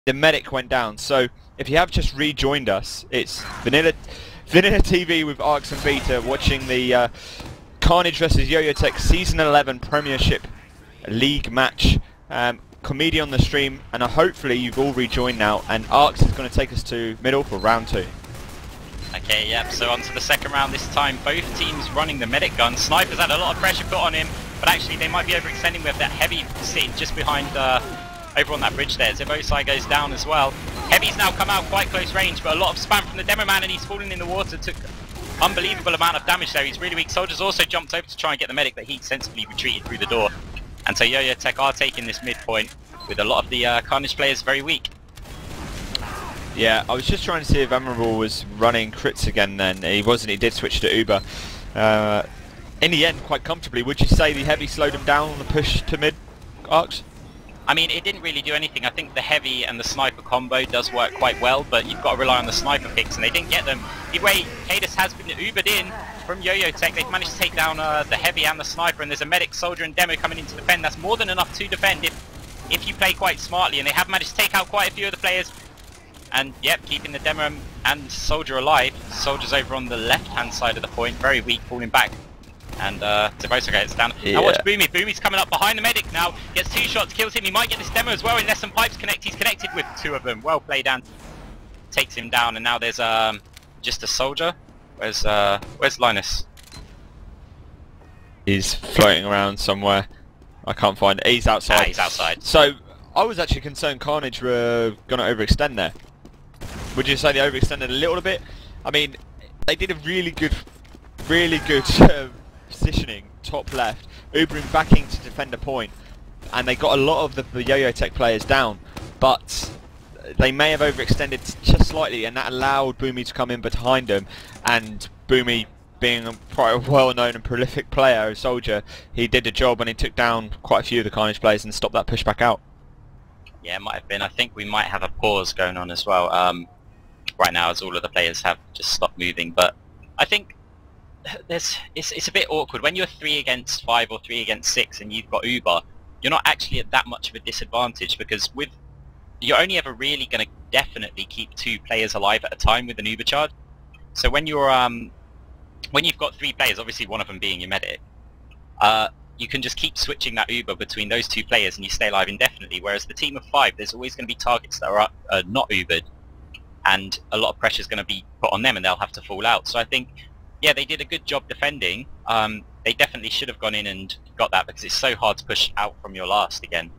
the medic went down. So if you have just rejoined us, it's VanillaTV with Arx and Beta watching the Karnage versus Yoyotech Season 11 Premiership League match. Comedy on the stream, and hopefully you've all rejoined now, and Arx is going to take us to middle for round 2. Okay, yep, so on to the second round this time. Both teams running the medic gun. Sniper's had a lot of pressure put on him, but actually they might be overextending with that Heavy sitting just behind, over on that bridge there. Zebbosai goes down as well. Heavy's now come out quite close range, but a lot of spam from the demo man, and he's fallen in the water. Took unbelievable amount of damage there. He's really weak. Soldiers also jumped over to try and get the medic, but he sensibly retreated through the door. And so Yoyotech are taking this midpoint with a lot of the Karnage players very weak. Yeah, I was just trying to see if Admirable was running crits again then. He wasn't, he did switch to Uber. In the end, quite comfortably. Would you say the Heavy slowed him down on the push to mid, Arx? I mean, it didn't really do anything. I think the Heavy and the Sniper combo does work quite well, but you've got to rely on the Sniper picks, and they didn't get them. Either way, kaidus has been Ubered in from Yoyotech. They've managed to take down the Heavy and the Sniper, and there's a medic, soldier and demo coming in to defend. That's more than enough to defend if you play quite smartly, and they have managed to take out quite a few of the players. And yep, keeping the demo and soldier alive. Soldier's over on the left-hand side of the point, very weak, falling back. And Zebbosai gets down. Yeah. Now watch boomeh. Boomeh's coming up behind the medic now. Gets 2 shots, kills him. He might get this demo as well unless some pipes connect. He's connected with 2 of them. Well played, and takes him down. And now there's just a soldier. Where's Linus? He's floating around somewhere. I can't find it. He's outside. Ah, he's outside. So I was actually concerned Karnage were going to overextend there. Would you say they overextended a little bit? I mean, they did a really good positioning, top left, Ubering backing to defend a point, and they got a lot of the Yoyotech players down, but they may have overextended just slightly, and that allowed boomeh to come in behind them, and boomeh, being quite a well-known and prolific player, a soldier, he did the job and he took down quite a few of the Karnage players and stopped that push back out. Yeah, it might have been. I think we might have a pause going on as well right now, as all of the players have just stopped moving. But I think it's a bit awkward when you're 3 against 5 or 3 against 6 and you've got Uber. You're not actually at that much of a disadvantage, because you're only ever really going to definitely keep 2 players alive at a time with an Uber charge. So when you're when you've got 3 players, obviously one of them being your medic, you can just keep switching that Uber between those 2 players and you stay alive indefinitely. Whereas the team of 5, there's always going to be targets that are not Ubered, and a lot of pressure is going to be put on them and they'll have to fall out. So I think, yeah, they did a good job defending. They definitely should have gone in and got that, because it's so hard to push out from your last again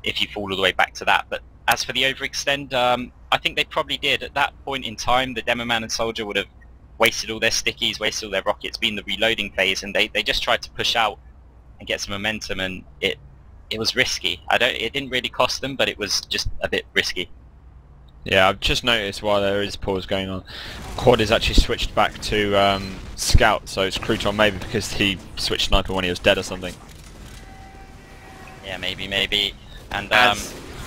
if you fall all the way back to that. But as for the overextend, I think they probably did. At that point in time, the demo man and soldier would have wasted all their stickies, wasted all their rockets, been the reloading phase, and they just tried to push out and get some momentum, and it was risky. It didn't really cost them, but it was just a bit risky. Yeah, I've just noticed while there is pause going on, Quad is actually switched back to Scout, so it's Crouton, maybe because he switched Sniper when he was dead or something. Yeah, maybe. And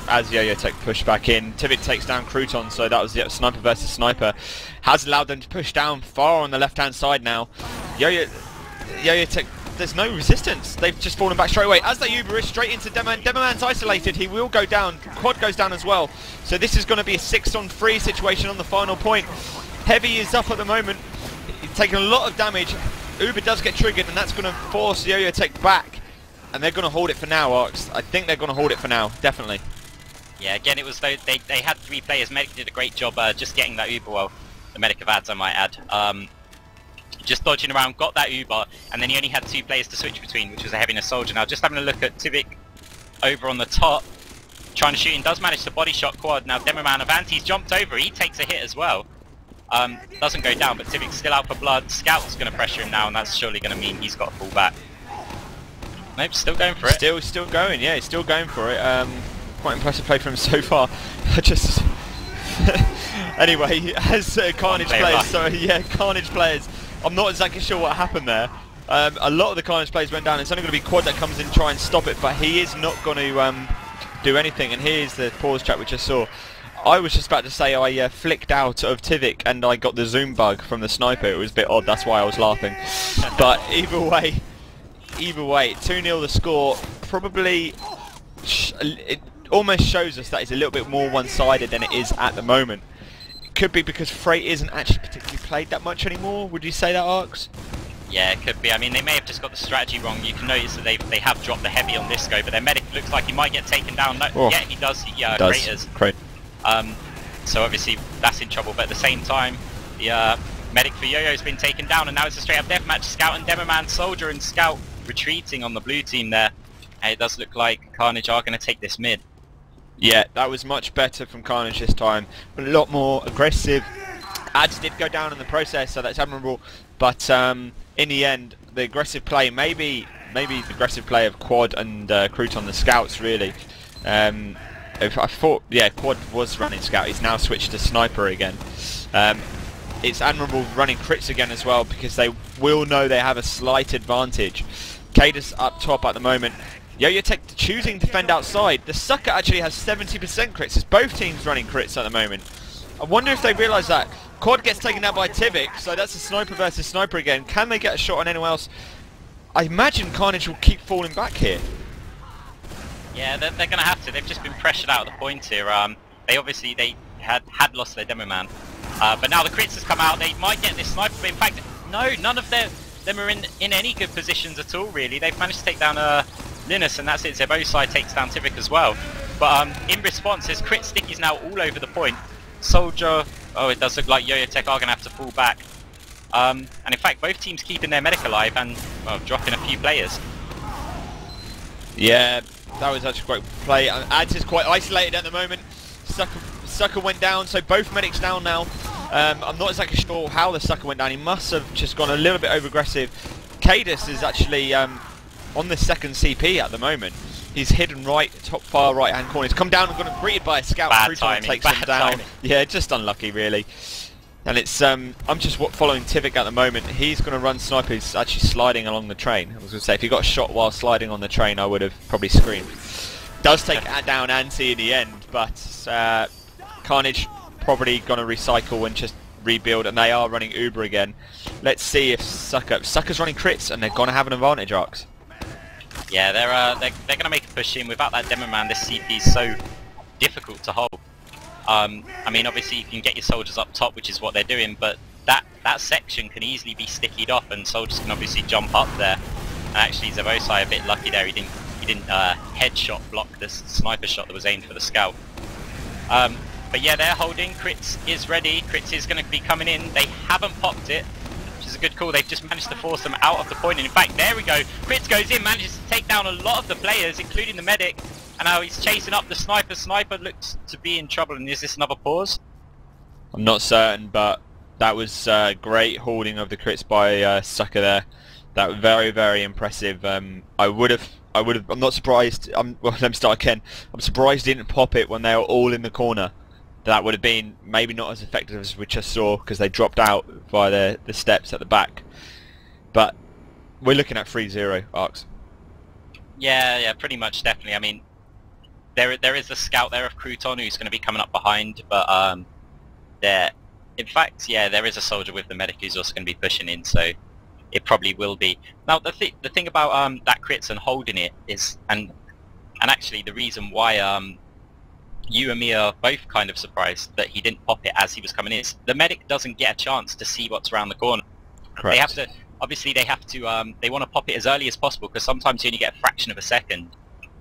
as Yoyotech pushed back in, TviQ takes down Crouton, so that was the Sniper versus Sniper. Has allowed them to push down far on the left-hand side now. Yoyotech, there's no resistance. They've just fallen back straight away. As they Uber is straight into Demo Man. Demo Man's isolated. He will go down. Quad goes down as well. So this is going to be a 6-on-3 situation on the final point. Heavy is up at the moment. He's taking a lot of damage. Uber does get triggered, and that's going to force Yoyotech back. And they're going to hold it for now, Arx. I think they're going to hold it for now, definitely. Yeah, again, it was though they had 3 players. Medic did a great job just getting that Uber. Well, the Medic of ads, I might add. Just dodging around, got that Uber, and then he only had 2 players to switch between, which was a Heavy and a soldier. Now, just having a look at TviQ over on the top, trying to shoot, and does manage to body shot Quad. Now, Demo Man of Anty's jumped over. He takes a hit as well. Doesn't go down, but TviQ's still out for blood. Scout's going to pressure him now, and that's surely going to mean he's got to fall back. Nope, still going for it. Still going, yeah, he's still going for it. Quite impressive play from him so far. Just anyway, as Karnage players, sorry, yeah, Karnage players. I'm not exactly sure what happened there. A lot of the Karnage players went down. It's only going to be Quad that comes in to try and stop it, but he is not going to do anything. And here's the pause chat which I saw. I was just about to say I flicked out of TviQ and I got the zoom bug from the sniper. It was a bit odd, that's why I was laughing. But either way, 2-0 the score. Probably almost shows us that it's a little bit more one-sided than it is at the moment. It could be because Freight isn't actually particularly played that much anymore. Would you say that, Arx? Yeah, it could be. I mean, they may have just got the strategy wrong. You can notice that they have dropped the heavy on this go, but their medic looks like he might get taken down. No, yeah, he does. Yeah, Craters. So obviously that's in trouble, but at the same time, the medic for Yo-Yo's been taken down, and now it's a straight-up deathmatch. Scout and Demoman, Soldier and Scout retreating on the blue team there. And it does look like Karnage are going to take this mid. Yeah, that was much better from Karnage this time. A lot more aggressive. Ads did go down in the process, so that's admirable. But in the end, the aggressive play, maybe the aggressive play of Quad and Crouton, the scouts, really. I thought, yeah, Quad was running scout. He's now switched to sniper again. It's admirable running crits again as well, because they will know they have a slight advantage. kaidus up top at the moment. Yoyotech choosing to defend outside. TheSucker actually has 70% crits. It's both teams running crits at the moment. I wonder if they realise that. Quad gets taken out by TviQ, so that's a sniper versus sniper again. Can they get a shot on anyone else? I imagine Karnage will keep falling back here. Yeah, they're going to have to. They've just been pressured out of the point here. They had lost their demo man, but now the crits has come out. They might get this sniper. But in fact, no, none of them are in any good positions at all. Really, they've managed to take down Linus, and that's it. Zebbosai takes down TviQ as well. But in response, there's crit stickies now all over the point. Soldier. Oh, it does look like Yoyotech are going to have to fall back. And in fact, both teams keeping their medic alive and dropping a few players. Yeah, that was actually a great play. Ads is quite isolated at the moment. Sucker went down, so both medics down now. I'm not exactly sure how the Sucker went down. He must have just gone a little bit over aggressive. kaidus is actually on the second CP at the moment. He's hidden right, top far right hand corner. He's come down and got greeted by a scout. Bad timing. Takes him down. Timing. Yeah, just unlucky really. And it's I'm just following TviQ at the moment. He's going to run sniper. He's actually sliding along the train. I was going to say, if he got a shot while sliding on the train, I would have probably screamed. Does take down Anty in the end, but Karnage probably going to recycle and just rebuild, and they are running Uber again. Let's see if Sucker's running crits, and they're going to have an advantage, Arx. Yeah, they're going to make a push in. Without that demo man, this CP is so difficult to hold. I mean, obviously you can get your soldiers up top, which is what they're doing, but that section can easily be stickied off, and soldiers can obviously jump up there. And actually, Zebbosai a bit lucky there. He didn't headshot block this sniper shot that was aimed for the scout. But yeah, they're holding. Crits is ready. Crits is going to be coming in. They haven't popped it, which is a good call. They've just managed to force them out of the point. And in fact, there we go. Crits goes in, manages to take down a lot of the players, including the medic. And now he's chasing up the sniper. Sniper looks to be in trouble. And is this another pause? I'm not certain, but that was great holding of the crits by Sucker there. That was very, very impressive. I'm not surprised. Well, let me start again. I'm surprised he didn't pop it when they were all in the corner. That would have been maybe not as effective as we just saw, because they dropped out via the steps at the back. But we're looking at 3-0, Arx. Yeah, pretty much, definitely. I mean, there is a scout there of Crouton who's going to be coming up behind, but in fact, yeah, there is a soldier with the medic who's also going to be pushing in, so it probably will be. Now, the thing about that crits and holding it is, and actually the reason why you and me are both kind of surprised that he didn't pop it as he was coming in is the medic doesn't get a chance to see what's around the corner. Correct. They have to, obviously they want to pop it as early as possible, because sometimes you only get a fraction of a second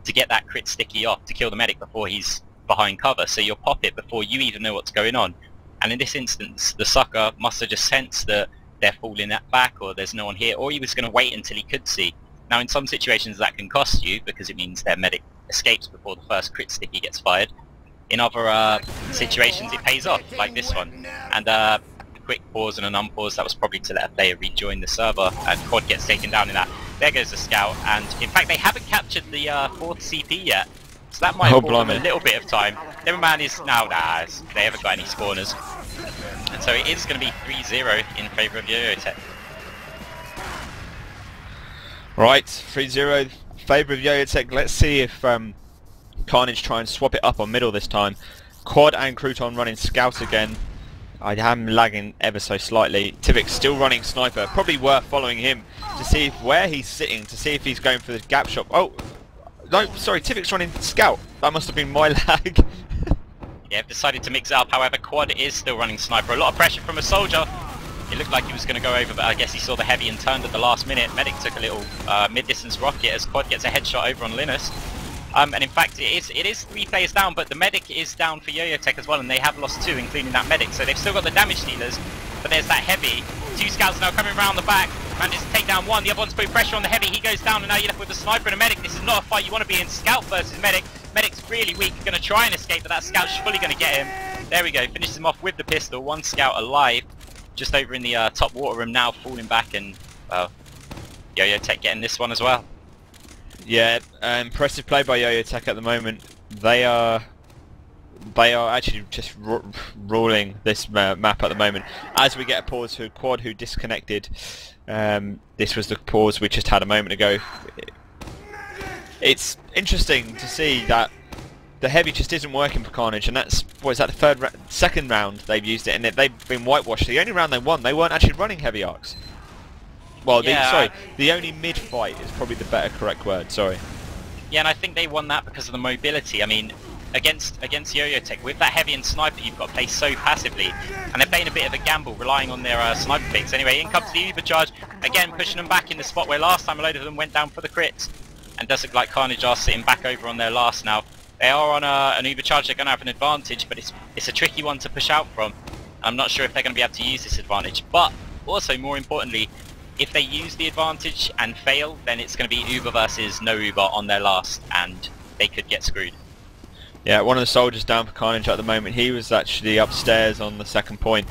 to get that crit sticky off to kill the medic before he's behind cover, so you'll pop it before you even know what's going on. And in this instance, the Sucker must have just sensed that they're falling back, or there's no one here, or he was going to wait until he could see. Now in some situations that can cost you, because it means their medic escapes before the first crit sticky gets fired. In other situations it pays off, like this one. And a quick pause and an unpause, that was probably to let a player rejoin the server, and Quad gets taken down in that. There goes the scout, and in fact they haven't captured the 4th CP yet, so that might have bought them a little bit of time. Demoman is now, they haven't got any spawners. And so it is going to be 3-0 in favour of Yoyotech. Right, 3-0 in favour of Yoyotech. Let's see if Karnage try and swap it up on middle this time. Quad and Crouton running scout again. I am lagging ever so slightly. TviQ still running sniper. Probably worth following him to see where he's sitting, to see if he's going for the gap shot. Oh, no, sorry, TviQ's running scout. That must have been my lag. Yeah, I've decided to mix it up. However, Quad is still running Sniper. A lot of pressure from a soldier. It looked like he was going to go over, but I guess he saw the heavy and turned at the last minute. Medic took a little mid-distance rocket as Quad gets a headshot over on Linus. And in fact, it is 3 players down, but the medic is down for Yoyotech as well, and they have lost 2, including that medic. So they've still got the damage dealers, but there's that heavy. 2 scouts now coming around the back. Manages to take down 1. The other one's putting pressure on the heavy. He goes down, and now you're left with a sniper and a medic. This is not a fight you want to be in. Scout versus medic. Medic's really weak. Going to try and escape, but that scout's fully going to get him. There we go. Finishes him off with the pistol. 1 scout alive. Just over in the top water room now, falling back, and well, Yoyotech getting this one as well. Yeah, impressive play by Yoyotech at the moment. They are actually just ruling this map at the moment. As we get a pause for Quad, who disconnected. This was the pause we just had a moment ago. It's interesting to see that the heavy just isn't working for Karnage, and that's, what is that, the second round they've used it, and they've been whitewashed. The only round they won, they weren't actually running heavy Arx. Well, yeah, the only mid-fight is probably the better correct word, sorry. Yeah, and I think they won that because of the mobility. I mean, against Yoyotech, with that heavy and sniper, you've got to play so passively, and they're playing a bit of a gamble, relying on their sniper picks. Anyway, in comes the Uber charge, again pushing them back in the spot where last time a load of them went down for the crits, and does look like Karnage are sitting back over on their last now. They are on an Uber charge, they're going to have an advantage, but it's a tricky one to push out from. I'm not sure if they're going to be able to use this advantage, but also more importantly, if they use the advantage and fail, then it's going to be Uber versus no Uber on their last, and they could get screwed. Yeah, one of the soldiers down for Karnage at the moment. He was actually upstairs on the second point.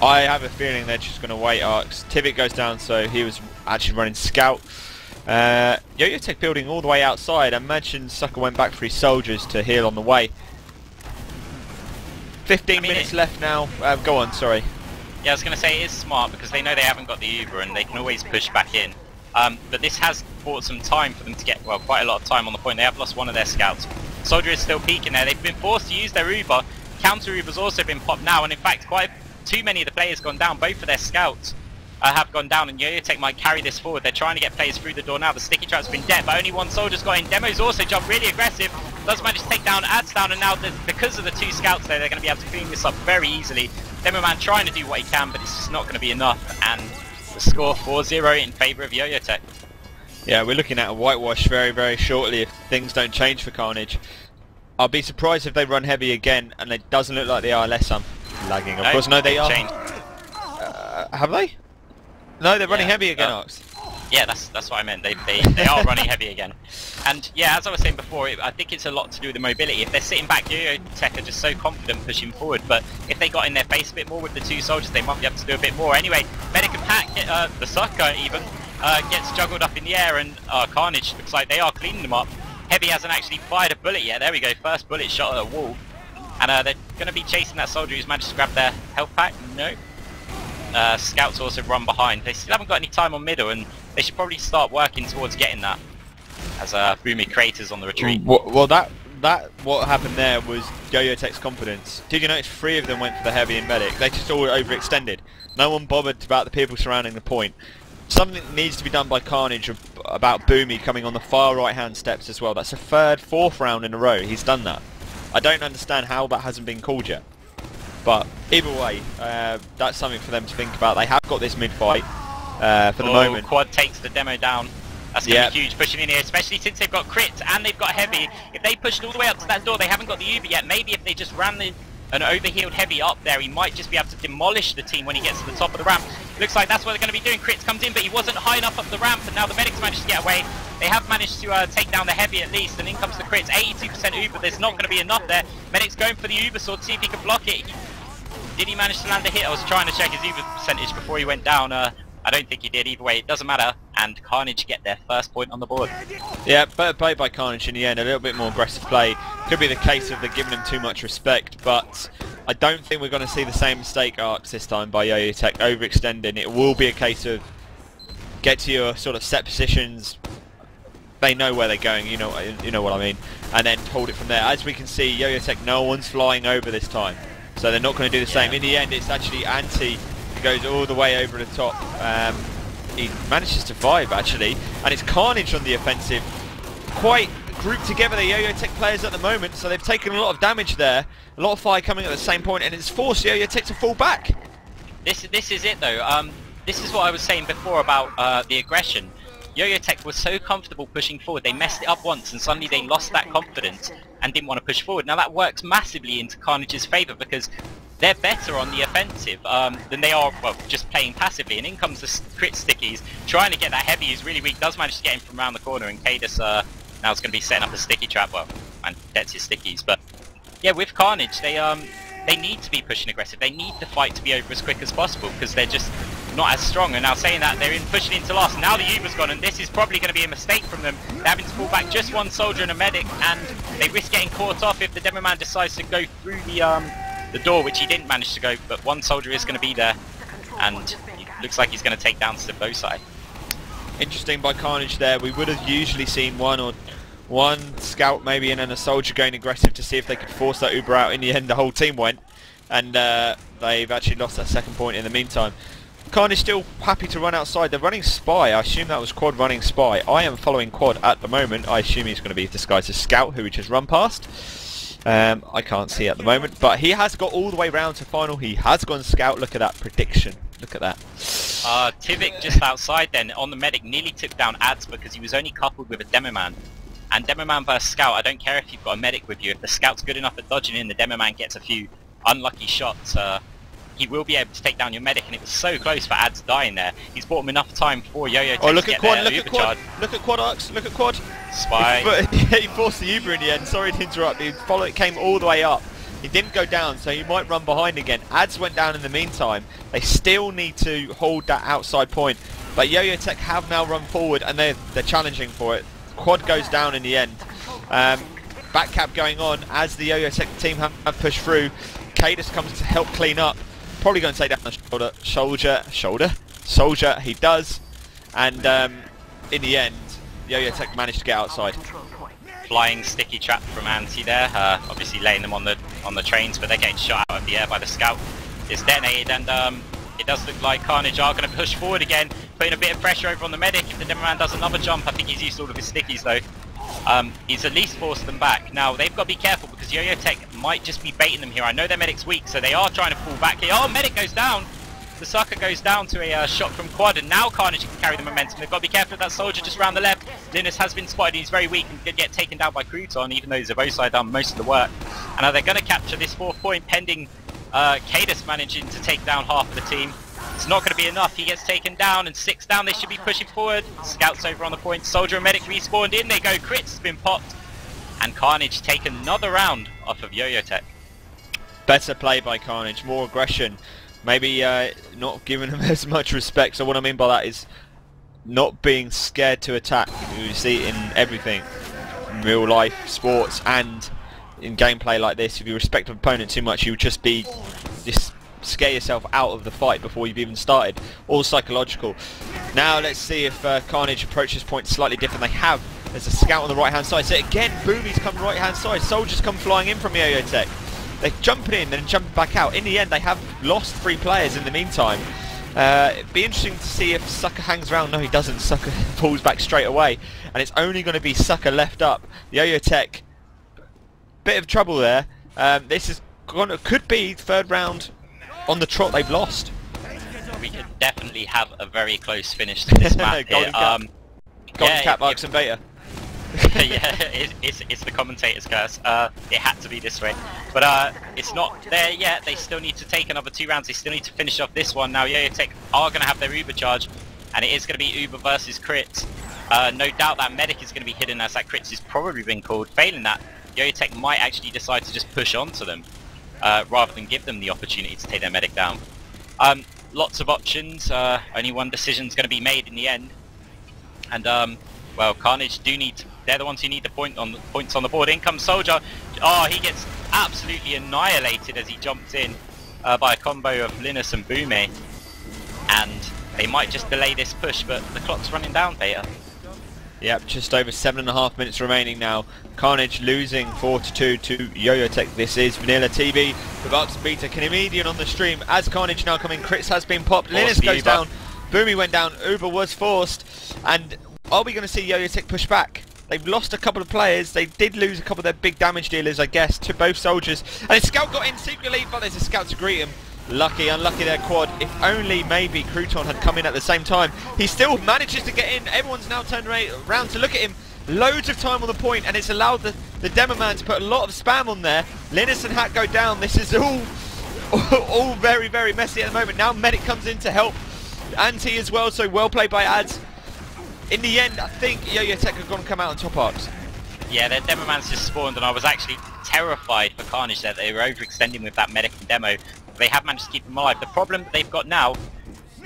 I have a feeling they're just going to wait Arx. TviQ goes down, so he was actually running scout. Yoyotech building all the way outside. I imagine Sucker went back for his soldiers to heal on the way. 15 minutes left now. Go on, sorry. Yeah, I was going to say it is smart because they know they haven't got the Uber and they can always push back in. But this has bought some time for them to get, well, quite a lot of time on the point. They have lost one of their scouts. Soldier is still peeking there. They've been forced to use their Uber. Counter Uber's also been popped now, and in fact, quite too many of the players gone down. Both of their scouts have gone down, and Yoyotech might carry this forward. They're trying to get players through the door now. The sticky trap's been dead, but only 1 soldier's got in. Demo's also jumped really aggressive. Does manage to take down Ads down, and now because of the 2 scouts there, they're going to be able to clean this up very easily. Demo Man trying to do what he can, but it's just not going to be enough, and the score 4-0 in favour of Yoyotech. Yeah, we're looking at a whitewash very, very shortly if things don't change for Karnage. I'll be surprised if they run heavy again, and it doesn't look like they are, unless I'm lagging. Of course, no, they are. Have they? No, they're running heavy again, Arx. Yeah, that's what I meant. They are running heavy again. And yeah, as I was saying before, I think it's a lot to do with the mobility. If they're sitting back, Yoyotech are just so confident pushing forward, but if they got in their face a bit more with the 2 soldiers, they might be able to do a bit more. Anyway, Medic and Pat, TheSucker even, gets juggled up in the air, and Karnage looks like they are cleaning them up. Heavy hasn't actually fired a bullet yet. There we go, first bullet shot at a wall. And they're going to be chasing that soldier who's managed to grab their health pack. No. Scouts also run behind. They still haven't got any time on middle, and they should probably start working towards getting that as boomeh craters on the retreat. Well, that what happened there was Yoyotech's confidence. Did you notice 3 of them went for the heavy and medic? They just all overextended. No one bothered about the people surrounding the point. Something needs to be done by Karnage about boomeh coming on the far right hand steps as well. That's the 3rd, 4th round in a row he's done that. I don't understand how that hasn't been called yet. But either way, that's something for them to think about. They have got this mid-fight for the moment. Quad takes the demo down. That's going to be huge, pushing in here, especially since they've got crits and they've got heavy. If they pushed all the way up to that door, they haven't got the Uber yet. Maybe if they just ran an overhealed heavy up there, he might just be able to demolish the team when he gets to the top of the ramp. Looks like that's what they're going to be doing. Crits comes in, but he wasn't high enough up the ramp, and now the medics managed to get away. They have managed to take down the heavy at least, and in comes the crits. 82% Uber, there's not going to be enough there. Medic's going for the Uber sword, see if he can block it. Did he manage to land a hit? I was trying to check his Uber percentage before he went down. I don't think he did. Either way, it doesn't matter, and Karnage get their first point on the board. Yeah, better play by Karnage in the end. A little bit more aggressive play. Could be the case of they're giving him too much respect, but I don't think we're going to see the same mistake Arx this time by Yoyotech, overextending. It will be a case of get to your sort of set positions. They know where they're going, you know what I mean, and then hold it from there. As we can see, Yoyotech, no one's flying over this time, so they're not going to do the same. In the end, it's actually Anty who goes all the way over the top. He managed to survive actually, and it's Karnage on the offensive. Quite grouped together, the Yoyotech players at the moment, so they've taken a lot of damage there. A lot of fire coming at the same point, and it's forced Yoyotech to fall back. This is it though. This is what I was saying before about the aggression. Yoyotech was so comfortable pushing forward, they messed it up once and suddenly they lost that confidence and didn't want to push forward. Now that works massively into Karnage's favour because they're better on the offensive than they are, well, just playing passively. And in comes the crit stickies, trying to get that heavy who's really weak, does manage to get him from around the corner, and kaidus now is going to be setting up a sticky trap, well, and gets his stickies. But yeah, with Karnage, they need to be pushing aggressive. They need the fight to be over as quick as possible because they're just not as strong. And now saying that, they're pushing into last. Now the Uber's gone, and this is probably going to be a mistake from them. They're having to pull back just one soldier and a medic, and they risk getting caught off if the demo man decides to go through the door, which he didn't manage to go. But one soldier is going to be there, and it looks like he's going to take down Zebbosai. Interesting by Karnage there. We would have usually seen one scout maybe and then a soldier going aggressive to see if they could force that Uber out. In the end, the whole team went, and they've actually lost that second point in the meantime. Karnage still happy to run outside. They're running Spy. I assume that was Quad running Spy. I am following Quad at the moment. I assume he's going to be disguised as Scout, who we just run past. I can't see at the moment, but he has got all the way round to final. He has gone Scout. Look at that prediction. Look at that. TviQ just outside then on the medic nearly took down Ads because he was only coupled with a demo man. And demo man versus Scout, I don't care if you've got a medic with you. If the Scout's good enough at dodging in, the demo man gets a few unlucky shots. He will be able to take down your medic, and it was so close for Ads dying there. He's bought him enough time for Yoyotech to get Quad, their look Uber at Quad, charge. look at Quad, Arx, look at Quad. Spy. He forced the Uber in the end. Sorry to interrupt. It came all the way up. He didn't go down, so he might run behind again. Ads went down in the meantime. They still need to hold that outside point, but Yoyotech have now run forward, and they're challenging for it. Quad goes down in the end. Back cap going on as the Yoyotech team have pushed through. kaidus comes to help clean up. Probably going to take down the soldier. He does, and in the end, Yoyotech managed to get outside. Flying sticky trap from Anty there, obviously laying them on the trains, but they're getting shot out of the air by the scout. It's detonated, and it does look like Karnage are going to push forward again, putting a bit of pressure over on the medic. If the demo man does another jump, I think he's used all of his stickies though. He's at least forced them back. Now they've got to be careful because Yoyotech might just be baiting them here. I know their medic's weak, so they are trying to pull back here. Oh, medic goes down. TheSucker goes down to a shot from Quad, and now Karnage can carry the momentum. They've got to be careful of that soldier just around the left. Linus has been spotted. He's very weak and could get taken down by Crouton, even though Zebbosai done most of the work. And now they're going to capture this 4th point pending kaidus managing to take down half of the team. It's not going to be enough. He gets taken down, and 6 down. They should be pushing forward. Scouts over on the point. Soldier and medic respawned in. They go. Crits has been popped, and Karnage take another round off of Yoyotech. Better play by Karnage. More aggression. Maybe not giving them as much respect. So what I mean by that is not being scared to attack. You see it in everything, in real life, sports, and in gameplay like this. If you respect an opponent too much, you would just scare yourself out of the fight before you've even started. All psychological. Now let's see if Karnage approaches point slightly different. They have. There's a scout on the right hand side. So again, boomeh's come right hand side. Soldiers come flying in from Yoyotech. They're jumping in and jumping back out. In the end, they have lost 3 players in the meantime. It'd be interesting to see if Sucker hangs around. No, he doesn't. Sucker falls back straight away, and it's only going to be Sucker left up. Yoyotech, bit of trouble there. This is could be 3rd round on the trot they've lost. We could definitely have a very close finish to this map here. Golden cap, Arx and Beta. Yeah, it's the commentator's curse. It had to be this way, but it's not there yet. They still need to take another 2 rounds. They still need to finish off this one. Now Yoyotech are going to have their Uber charge, and it is going to be Uber versus crits. No doubt that medic is going to be hidden, as that crits has probably been called. Failing that, Yoyotech might actually decide to just push onto them rather than give them the opportunity to take their medic down. Lots of options. Only one decision is going to be made in the end, and well, Karnage do need. They're the ones who need the points on the board. In comes Soldier. Oh, he gets absolutely annihilated as he jumps in by a combo of Linus and boomeh. And they might just delay this push, but the clock's running down, Beta. Yep, just over 7.5 minutes remaining now. Karnage losing 4-2 to Yoyotech. This is VanillaTV with Arx and Beta. Comedian on the stream. As Karnage now coming, crits has been popped. Linus goes down. boomeh went down. Uber was forced. And are we going to see Yoyotech push back? They've lost a couple of players. They did lose a couple of their big damage dealers, I guess, to both soldiers. And a scout got in secretly, but there's a scout to greet him. Lucky, unlucky their quad. If only maybe Crouton had come in at the same time. He still manages to get in. Everyone's now turned around to look at him. Loads of time on the point, and it's allowed the demo man to put a lot of spam on there. Linus and Hat go down. This is all very, very messy at the moment. Now Medic comes in to help Anty as well, so well played by Ads. In the end, I think Yoyotech are going to come out on top, Arx. Yeah, their demo man's just spawned, and I was actually terrified for Karnage there. They were overextending with that Medic and demo. They have managed to keep them alive. The problem that they've got now,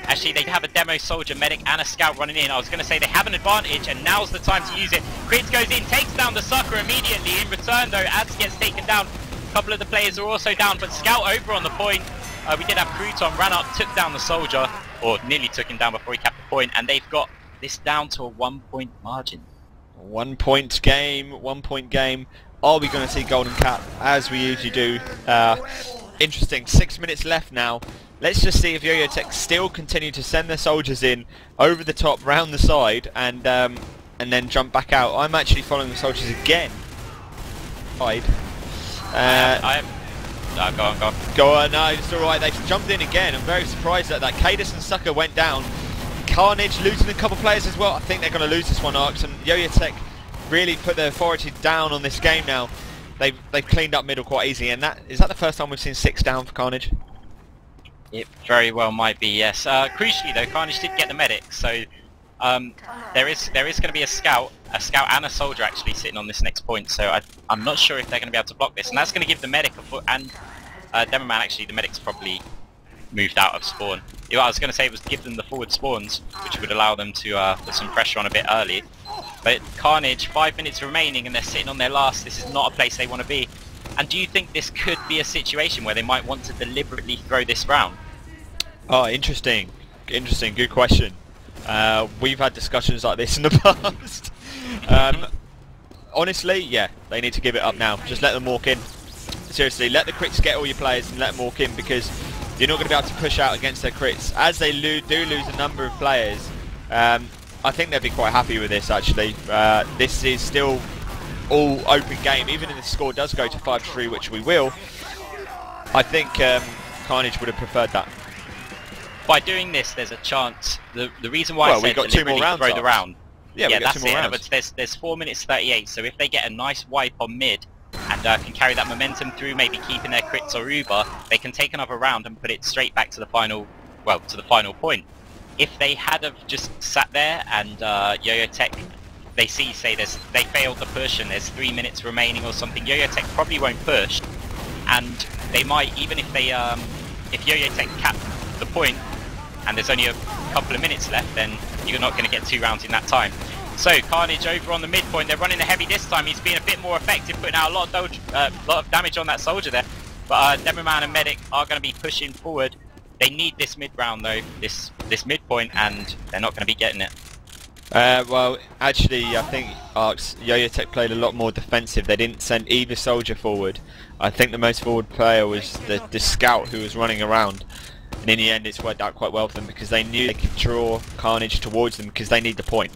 actually they have a demo soldier, medic and a scout running in. I was going to say they have an advantage and now's the time to use it. Crits goes in, takes down TheSucker immediately. In return though, Ads gets taken down. A couple of the players are also down, but Scout over on the point. We did have Crouton, ran up, took down the soldier, or nearly took him down before he capped the point, and they've got this down to a 1 point margin. 1 point game, 1 point game. Are we going to see golden cap as we usually do? Interesting. 6 minutes left now. Let's just see if Yoyotech still continue to send their soldiers in over the top, round the side, and then jump back out. I'm actually following the soldiers again. No, go on. Go on, no, it's alright. They've jumped in again. I'm very surprised that kaidus and Sucker went down. Karnage losing a couple players as well. I think they're going to lose this one, Arx, and Yoyotech really put their authority down on this game now. They've cleaned up middle quite easy, and is that the first time we've seen 6 down for Karnage? It very well might be, yes. Crucially though, Karnage did get the medic, so there is going to be a scout and a soldier actually sitting on this next point. So I'm not sure if they're going to be able to block this, and that's going to give the medic a foot. And demo man, actually, the medic's probably moved out of spawn. What I was going to say was give them the forward spawns, which would allow them to put some pressure on a bit early. But Karnage, 5 minutes remaining, and they're sitting on their last. This is not a place they want to be. And do you think this could be a situation where they might want to deliberately throw this round? Oh, interesting. Good question. We've had discussions like this in the past. Honestly, yeah, they need to give it up now. Just let them walk in. Seriously, let the crits get all your players and let them walk in, because you're not going to be able to push out against their crits. As they do lose a number of players, I think they'll be quite happy with this, actually. This is still all open game. Even if the score does go to 5-3, which we will, I think Karnage would have preferred that. By doing this, there's a chance. The reason why I said got 2 more rounds throw the round. Yeah, that's 2 more it. rounds. But there's 4 minutes 38. So if they get a nice wipe on mid and can carry that momentum through, maybe keeping their crits or Uber, they can take another round and put it straight back to the final. Well, to the final point. If they had have just sat there and Yoyotech, they failed the push and there's 3 minutes remaining or something, Yoyotech probably won't push, and they might, even if they if Yoyotech cap the point and there's only a couple of minutes left, then you're not going to get 2 rounds in that time. So Karnage over on the midpoint, they're running the heavy this time. He's been a bit more effective, putting out a lot of damage on that soldier there. But Demo Man and Medic are going to be pushing forward. They need this mid round though, this midpoint, and they're not going to be getting it. Well, actually, I think Arx, Yoyotech played a lot more defensive. They didn't send either soldier forward. I think the most forward player was the scout who was running around. And in the end, it's worked out quite well for them, because they knew they could draw Karnage towards them because they need the point.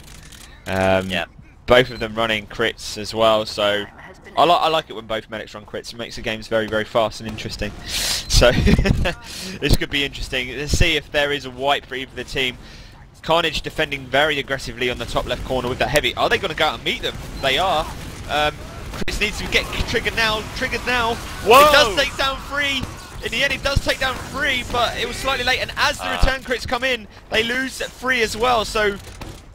Yeah. Both of them running crits as well, so I like it when both medics run crits. It makes the games very, very fast and interesting. So this could be interesting. Let's see if there is a wipe for either of the team. Karnage defending very aggressively on the top left corner with that heavy. Are they going to go out and meet them? They are. Chris needs to get triggered now. Whoa! It does take down 3. In the end, it does take down 3, but it was slightly late. And as the return crits come in, they lose 3 as well. So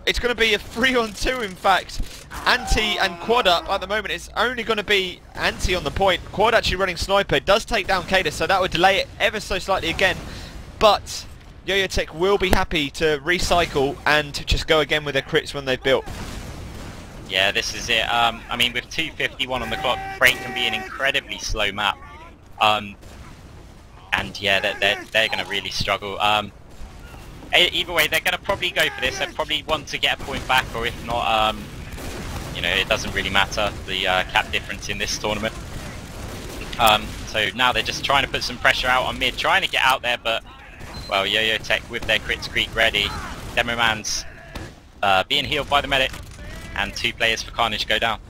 it's going to be a 3-on-2, in fact. Anty and Quad up at the moment. It's only going to be Anty on the point. Quad actually running sniper. Does take down kaidus, so that would delay it ever so slightly again. But Yoyotech will be happy to recycle and just go again with their crits when they've built. Yeah, this is it. I mean, with 2:51 on the clock, Freight can be an incredibly slow map. And yeah, they're going to really struggle. Either way, they're going to probably go for this. They probably want to get a point back, or if not, you know, it doesn't really matter, the cap difference in this tournament. So now they're just trying to put some pressure out on mid, trying to get out there, but, well, Yoyotech with their crits creep ready. Demo Man's being healed by the medic. and 2 players for Karnage go down.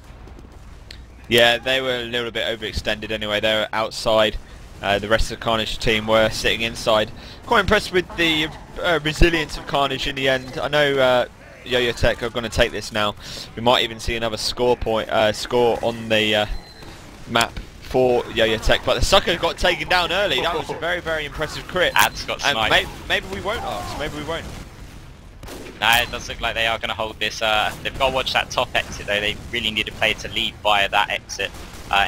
Yeah, they were a little bit overextended anyway. They were outside. The rest of the Karnage team were sitting inside. Quite impressed with the resilience of Karnage in the end. I know Yoyotech are going to take this now. We might even see another score on the map for Yoyotech, but TheSucker got taken down early. That was a very, very impressive crit. Ad's got sniped. Maybe we won't, Arx. Maybe we won't. No, it does look like they are going to hold this. They've got to watch that top exit though. They really need a player to lead via that exit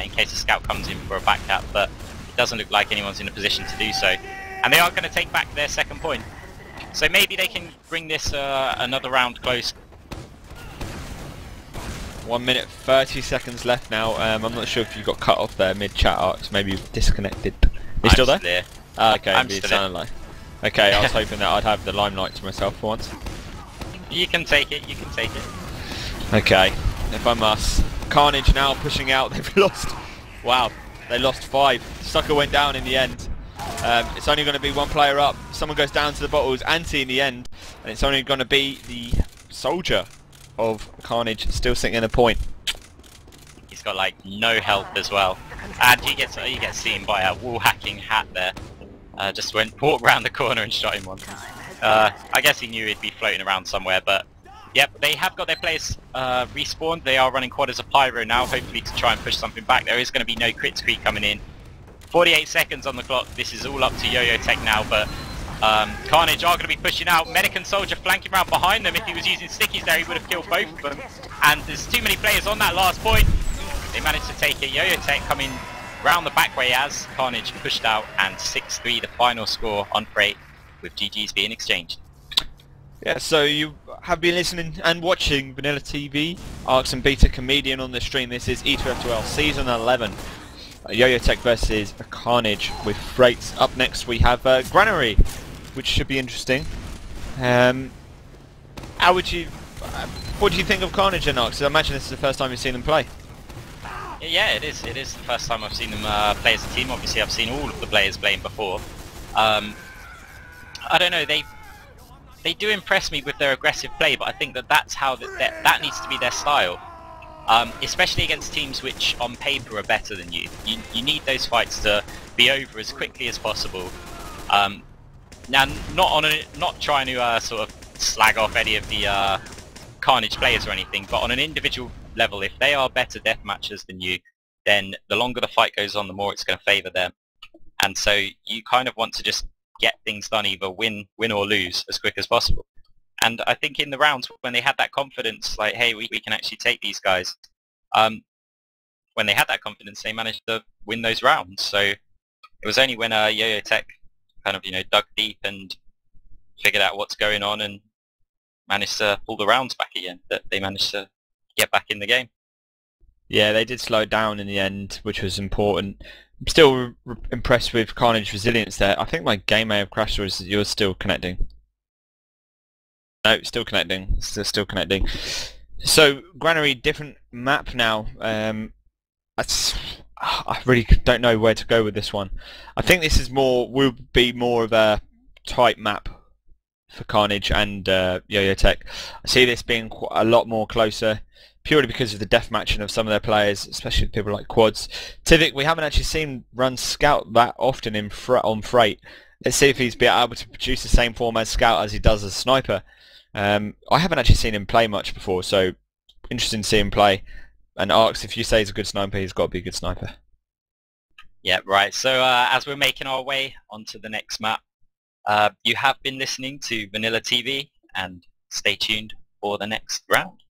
in case a scout comes in for a back cap, but it doesn't look like anyone's in a position to do so. And they are going to take back their second point. So maybe they can bring this another round close. 1 minute 30 seconds left now. I'm not sure if you got cut off there mid-chat, Arx. Maybe you've disconnected. Are you still there? There. Okay, it sounded like. Okay, I was hoping that I'd have the limelight to myself for once. You can take it, you can take it. Okay, if I must. Karnage now pushing out. They've lost. Wow, they lost 5. TheSucker went down in the end. It's only going to be 1 player up. Someone goes down to the bottles. Anty in the end, and it's only going to be the soldier of Karnage still sitting in a point. He's got like no health as well, and he gets seen by a wall hacking hat there. Just walked round the corner and shot him once. I guess he knew he'd be floating around somewhere, but yep, they have got their players respawned. They are running quad as a pyro now, hopefully to try and push something back. There is going to be no crit screen coming in. 48 seconds on the clock. This is all up to Yoyotech now, but Karnage are going to be pushing out. Medic and Soldier flanking around behind them. If he was using stickies there, he would have killed both of them. And there's too many players on that last point. They managed to take it. Yoyotech coming round the back way as Karnage pushed out, and 6-3 the final score on Freight, with GG's being exchanged. Yeah, so you have been listening and watching VanillaTV, Arx and Beta comedian on the stream. This is ETF2L Season 11. Yoyotech versus Karnage with Freights. Up next we have Granary, which should be interesting. How would you... what do you think of Karnage and Arx? I imagine this is the first time you've seen them play. Yeah, it is. It is the first time I've seen them play as a team. Obviously, I've seen all of the players playing before. I don't know. They do impress me with their aggressive play, but I think that's how that needs to be their style. Especially against teams which, on paper, are better than you. You need those fights to be over as quickly as possible. Now, not trying to sort of slag off any of the Karnage players or anything, but on an individual level, if they are better death matchers than you, then the longer the fight goes on, the more it's going to favour them. And so you kind of want to just get things done, either win or lose, as quick as possible. And I think in the rounds, when they had that confidence, like, hey, we can actually take these guys, when they had that confidence, they managed to win those rounds. So it was only when Yoyotech kind of, dug deep and figured out what's going on and managed to pull the rounds back again that they managed to get back in the game. Yeah, they did slow down in the end, which was important. I'm still impressed with Karnage's resilience there. I think my game may have crashed, or you're still connecting. No, still connecting. Still connecting. So, Granary, different map now. I really don't know where to go with this one. I think this is will be more of a tight map for Karnage and Yoyotech. I see this being a lot more closer, purely because of the deathmatching of some of their players, especially people like Quads. TviQ, we haven't actually seen run Scout that often on Freight. Let's see if he's been able to produce the same form as Scout as he does as Sniper. I haven't actually seen him play much before, so interesting to see him play. And Arx, if you say he's a good sniper, he's got to be a good sniper. Yeah, right. So as we're making our way onto the next map, you have been listening to VanillaTV, and stay tuned for the next round.